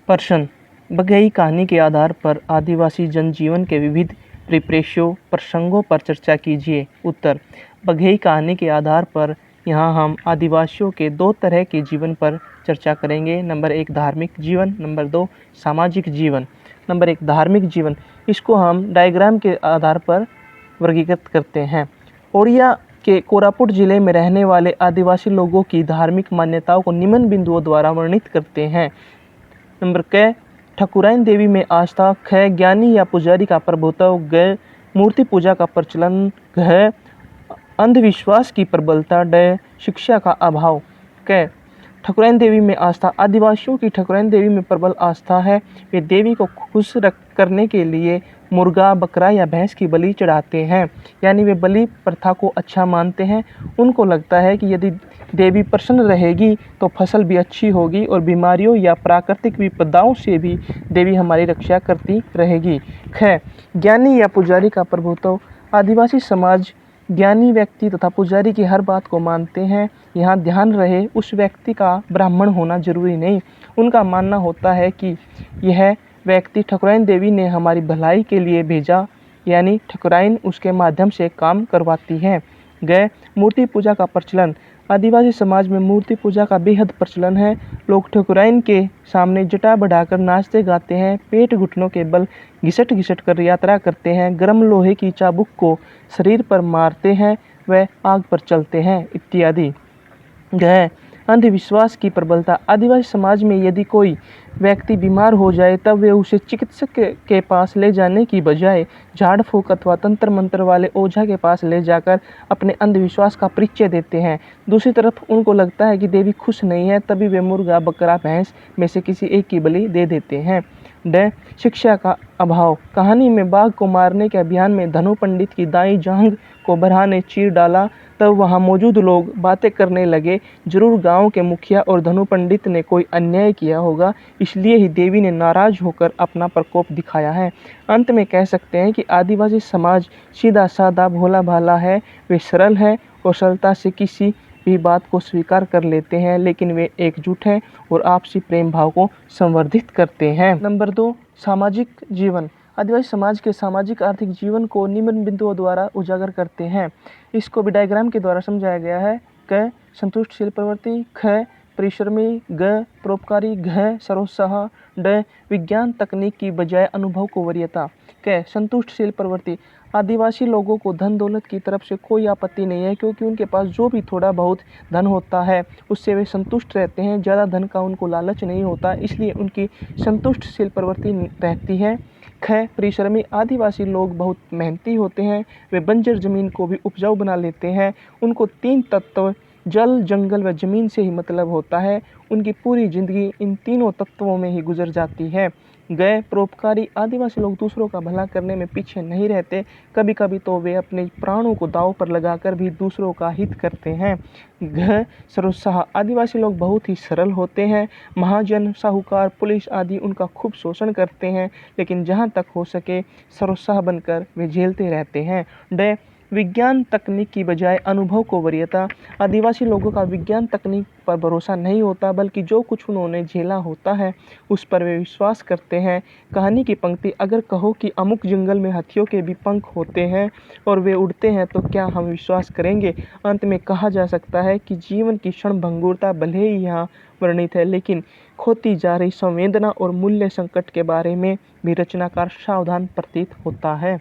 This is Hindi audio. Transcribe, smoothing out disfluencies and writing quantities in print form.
प्रश्न। बघेई कहानी के आधार पर आदिवासी जनजीवन के विविध परिप्रेक्ष्यों प्रसंगों पर चर्चा कीजिए। उत्तर। बघेई कहानी के आधार पर यहाँ हम आदिवासियों के दो तरह के जीवन पर चर्चा करेंगे। नंबर 1 धार्मिक जीवन, नंबर 2 सामाजिक जीवन। नंबर 1 धार्मिक जीवन, इसको हम डायग्राम के आधार पर वर्गीकृत करते हैं। ओडिया के कोरापुट जिले में रहने वाले आदिवासी लोगों की धार्मिक मान्यताओं को निम्न बिंदुओं द्वारा वर्णित करते हैं। नंबर क ठाकुराइन देवी में आस्था, ख ज्ञानी या पुजारी का प्रभुत्व, ग मूर्ति पूजा का प्रचलन, घ अंधविश्वास की प्रबलता, ड शिक्षा का अभाव। क ठाकुराइन देवी में आस्था। आदिवासियों की ठाकुराइन देवी में प्रबल आस्था है। वे देवी को खुश करने के लिए मुर्गा, बकरा या भैंस की बलि चढ़ाते हैं, यानी वे बलि प्रथा को अच्छा मानते हैं। उनको लगता है कि यदि देवी प्रसन्न रहेगी तो फसल भी अच्छी होगी और बीमारियों या प्राकृतिक विपदाओं से भी देवी हमारी रक्षा करती रहेगी। ख ज्ञानी या पुजारी का प्रभुत्व। आदिवासी समाज ज्ञानी व्यक्ति तथा पुजारी की हर बात को मानते हैं। यहाँ ध्यान रहे, उस व्यक्ति का ब्राह्मण होना जरूरी नहीं। उनका मानना होता है कि यह व्यक्ति ठाकुराइन देवी ने हमारी भलाई के लिए भेजा, यानी ठाकुराइन उसके माध्यम से काम करवाती है। ग मूर्ति पूजा का प्रचलन। आदिवासी समाज में मूर्ति पूजा का बेहद प्रचलन है। लोग ठाकुराइन के सामने जटा बढ़ाकर नाचते गाते हैं, पेट घुटनों के बल घिसट घिसट कर यात्रा करते हैं, गर्म लोहे की चाबुक को शरीर पर मारते हैं, व आग पर चलते हैं इत्यादि। ग अंधविश्वास की प्रबलता। आदिवासी समाज में यदि कोई व्यक्ति बीमार हो जाए तब वे उसे चिकित्सक के पास ले जाने की बजाय झाड़ फूक अथवा तंत्र मंत्र वाले ओझा के पास ले जाकर अपने अंधविश्वास का परिचय देते हैं। दूसरी तरफ उनको लगता है कि देवी खुश नहीं है, तभी वे मुर्गा, बकरा, भैंस में से किसी एक की बलि दे देते हैं। ड शिक्षा का अभाव। कहानी में बाघ को मारने के अभियान में धनु पंडित की दाई जांघ को बरहा ने चीर डाला, तब वहां मौजूद लोग बातें करने लगे, जरूर गांव के मुखिया और धनु पंडित ने कोई अन्याय किया होगा, इसलिए ही देवी ने नाराज होकर अपना प्रकोप दिखाया है। अंत में कह सकते हैं कि आदिवासी समाज सीधा साधा भोला भाला है। वे सरल है और सरलता से किसी भी बात को स्वीकार कर लेते हैं, लेकिन वे एकजुट हैं और आपसी प्रेम भाव को संवर्धित करते हैं। नंबर 2 सामाजिक जीवन। आदिवासी समाज के सामाजिक आर्थिक जीवन को निम्न बिंदुओं द्वारा उजागर करते हैं। इसको भी डायग्राम के द्वारा समझाया गया है। क संतुष्टशील प्रवृत्ति, ख परिश्रमी, ग परोपकारी, घ सरोत्साह, ड विज्ञान तकनीक की बजाय अनुभव को वरीयता। क संतुष्टशील प्रवृत्ति। आदिवासी लोगों को धन दौलत की तरफ से कोई आपत्ति नहीं है, क्योंकि उनके पास जो भी थोड़ा बहुत धन होता है उससे वे संतुष्ट रहते हैं। ज़्यादा धन का उनको लालच नहीं होता, इसलिए उनकी संतुष्टशील प्रवृत्ति रहती है। ख परिश्रमी। आदिवासी लोग बहुत मेहनती होते हैं। वे बंजर जमीन को भी उपजाऊ बना लेते हैं। उनको 3 तत्व जल, जंगल व जमीन से ही मतलब होता है। उनकी पूरी जिंदगी इन तीनों तत्वों में ही गुजर जाती है। ग परोपकारी। आदिवासी लोग दूसरों का भला करने में पीछे नहीं रहते, कभी कभी तो वे अपने प्राणों को दांव पर लगाकर भी दूसरों का हित करते हैं। घ सरोत्साह। आदिवासी लोग बहुत ही सरल होते हैं। महाजन, साहूकार, पुलिस आदि उनका खूब शोषण करते हैं, लेकिन जहाँ तक हो सके सरोत्साह बनकर वे झेलते रहते हैं। ड विज्ञान तकनीक की बजाय अनुभव को वरीयता। आदिवासी लोगों का विज्ञान तकनीक पर भरोसा नहीं होता, बल्कि जो कुछ उन्होंने झेला होता है उस पर वे विश्वास करते हैं। कहानी की पंक्ति। अगर कहो कि अमुक जंगल में हाथियों के भी पंख होते हैं और वे उड़ते हैं तो क्या हम विश्वास करेंगे। अंत में कहा जा सकता है कि जीवन की क्षणभंगुरता भले ही यहाँ वर्णित है, लेकिन खोती जा रही संवेदना और मूल्य संकट के बारे में भी रचनाकार सावधान प्रतीत होता है।